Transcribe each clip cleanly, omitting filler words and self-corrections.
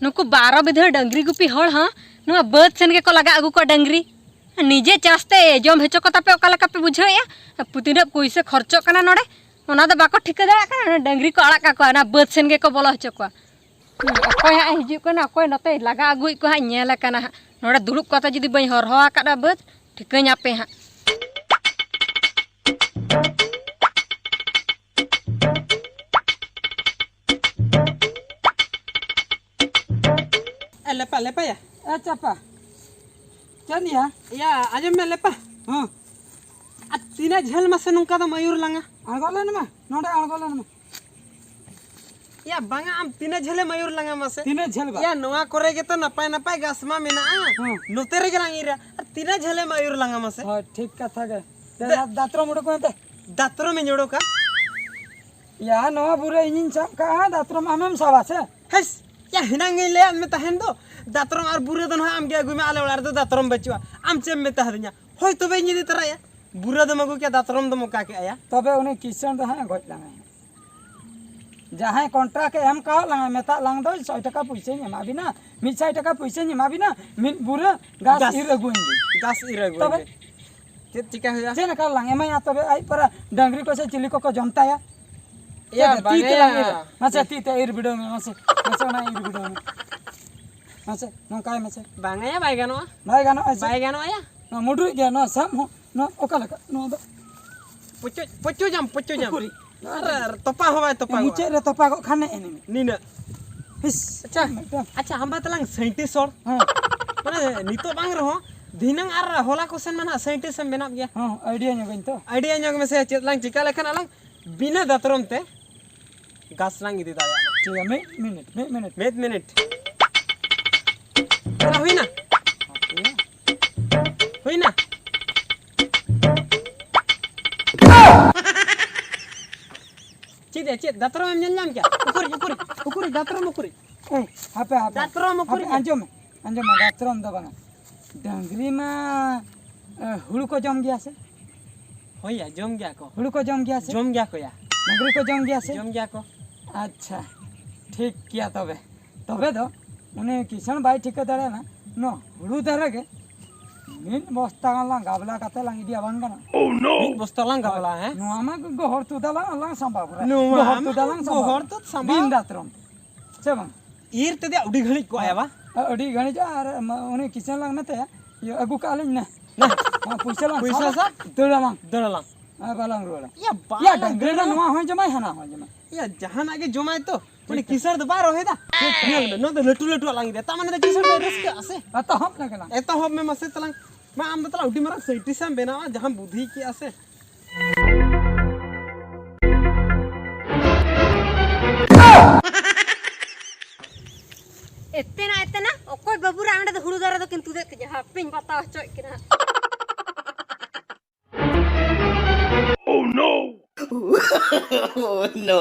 नुकु 12 बिधर dungaree Gupi हड़ हाँ नुआ बद सेन के को लगा अगु को डंगरी निजे चास्ते जम हेचो को तापे ओका लका पे बुझाया पुतिना पैसे खर्चो कना नोडे ओना दो बाको ठिक दाड़ा कना डंगरी को आड़ा का ना बद सेन के को बोलो हेचो को अकोय हा हिजु कना अकोय नते लगा अगुई को हा नेला कना नोडे दुड़ुब कता जदी बई हरहो आकादा बद ठिकanya पे हा लेपा लेपा या अच्छा पा क्या निया या आजम में लेपा हाँ तीना झेल मसे नुका तो मयूर लंगा अड़गोलन में नोडे अड़गोलन में या बांगा आम तीना झेले मयूर लंगा मसे तीने झेल बा या नोआ करे के तो नपाय नपाय गासमा मेना नोते रे गलांगीरा तीना झेले मयूर लंगा मसे हां ठीक कथा गे दात्रो मुडो को दात्रो में जोड़ो का या नो बुरे इंजिन सब का दात्रो मामेम सवासे हस या हिनांगे ले में तहन दो दात्रम और बुरे दन आम के गुमे आले वाला दो दात्रम बचवा आम चेम में तहद냐 होय तबे नि दितरा या बुरे दम को क्या दात्रम दम का के आया तबे उन्हें किसान दो है गट लांगा जहां कॉन्ट्रैक्ट के हम का लांगा मेता लांग दो 100 टका पैसे नि माबी ना 100 टका पैसे नि माबी ना मिन बुरे गास इरगुंगी गास इरगुंगी तबे ते चिका होया जे ना का लांगे मैं तबे आई पर डंगरी को से चिली को जनता या बांगे मसे तीते इर वीडियो में मसे ना इर वीडियो में मसे नंकाय मसे बांगे या बाय गानो या ना मुडु गया ना सब ना ओका लका नो दो पुच्चो जम कुरी अरे तपा होय तपा मुचे रे तपा को खाने एनी नीना हिस अच्छा हम बातलांग 37 और हां माने नितो बांग रहो दिनंग आर होला क्वेश्चन माना 37 में बेना गया हां आइडिया न्योगन तो आइडिया न्योग में से चेतलांग चिका लेखन अलंग बिना दातरम ते गासलांग इदी दाया ठीक है मिनट चला हुई ना चेत दातरम में nyam क्या उकुरी दातरम उकुरी हापे दातरम उकुरी अंजो में दातरम दो बना डंगरी में हुड़ू को जम गया से होया जम गया को हुड़ू को जम गया को या डंगरी को जम गया को अच्छा ठीक किया तबे दो उन्हें किसान भाई ठीक दाड़ा ना नो हुड़ू दारे के मिन बस्ता ला गाबला काते लांग दिया बांगना ओह नो मिन बस्ता ला गाबला है नो आमा गोहर तु दाला ला संभाव रे नो गोहर तु दाला गोहर तो संभाव बिन दात्रम सेबन ईर ते उडी घणी को आया बा अडी घणी जो आर उन्हें किसान लांग नते ये अगु कालिन ना पैसा सा दड़ला बालांग रोला या डंगरे ना नवा हो जमाय हना हो जमाय या जहां आगे जमाय तो पण किसान तो बार होएदा नो तो लटू लांगी दे ता माने किसान तो रिस्क आसे अत हम ना कला एत हम में मसे तलांग मैं आम बतला उडी मारा सैटिसम बेनावा जहां बुद्धि की आसे एते ना ओकोय बाबू रांडे तो हुड़ू दारा तो किंतु देख जहां पिन पता चोय किना Oh no! no.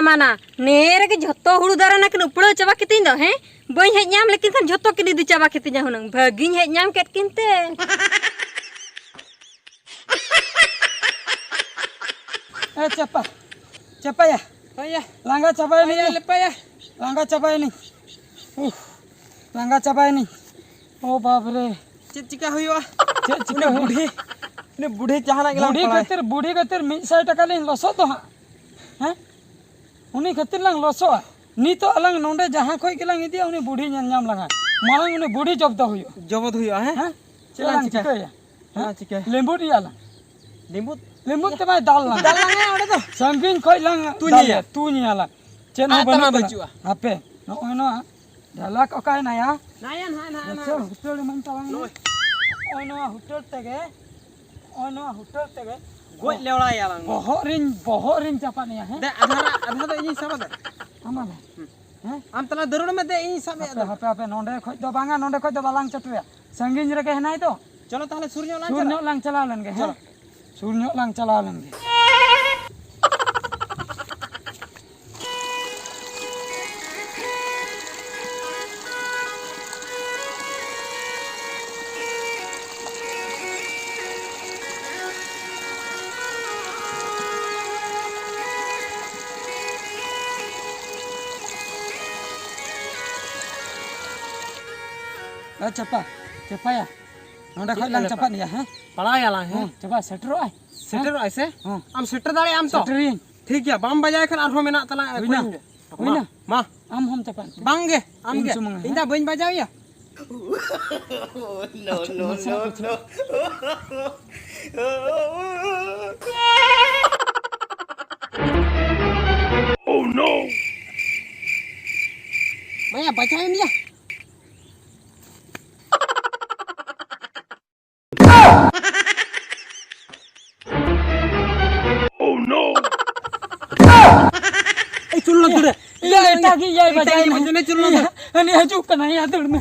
माना नेरे के झत्तो हुड़ू दारा ना किन उपड़ो चाबा कितिन दो हैं बई हे न्याम लेकिन खान झत्तो किन दी चाबा कितिन जा हुनंग भागिन हे न्याम केट किनते ए चप्पा या होया लांगा चपाय नहीं लेपाया लांगा चपाय नहीं ओ बाप रे चिका हुईवा चिका बुढ़ी ने बुढ़ी जहां गेला बुढ़ी कतिर 100 टका लिन लसो तो हैं उनी खतिर लंग लसो नी तो अलंग नोंडे जहां कोई के लंग इदिया उनी बुढ़ी नाम लंगा मालंग उनी बुढ़ी जब्द हुयो जबद हुईवा हैं चला चिका या हां चिका लेंबू दियाला लेंबू ते मैं दाल लंगा ओडे तो संगिन कोई लंग तू नियाला चेना बना बचुआ आपे नो ढला को काय ना या नायन अच्छा होटल मन तलांग ओनो होटल तगे गोय लेवड़ा यालांग बहोरिन चापानिया है दे आधा तो इन सब दे आमाले हैं आम तला दरुड़ में दे इन सब हापे नोंडे खोज दो बांगा नोंडे खोज दो बालांग चटुया संगिन रे के हनाय तो चलो ताले सूर्य लांग चला लेंगे हैं सूर्य लांग चला लेंगे चपा चपा या नोडा खय लांग चपा निया हैं पड़ा याला है चपा सेटरो आय सेटर ऐसे हां आम सेटर दाड़े आम तो सेटरिन ठीक है बाम बजाय खन आरो मेना तला हुइना मा आम हम चपा बांगे आम गे सुमंग, इंदा बइन बजाव या Oh no! मैं बचाए नहीं Oh no! चुल्लो तुरे ये ताकि ये बजाई बजाने चुल्लो अनि हजु कना या दड़ में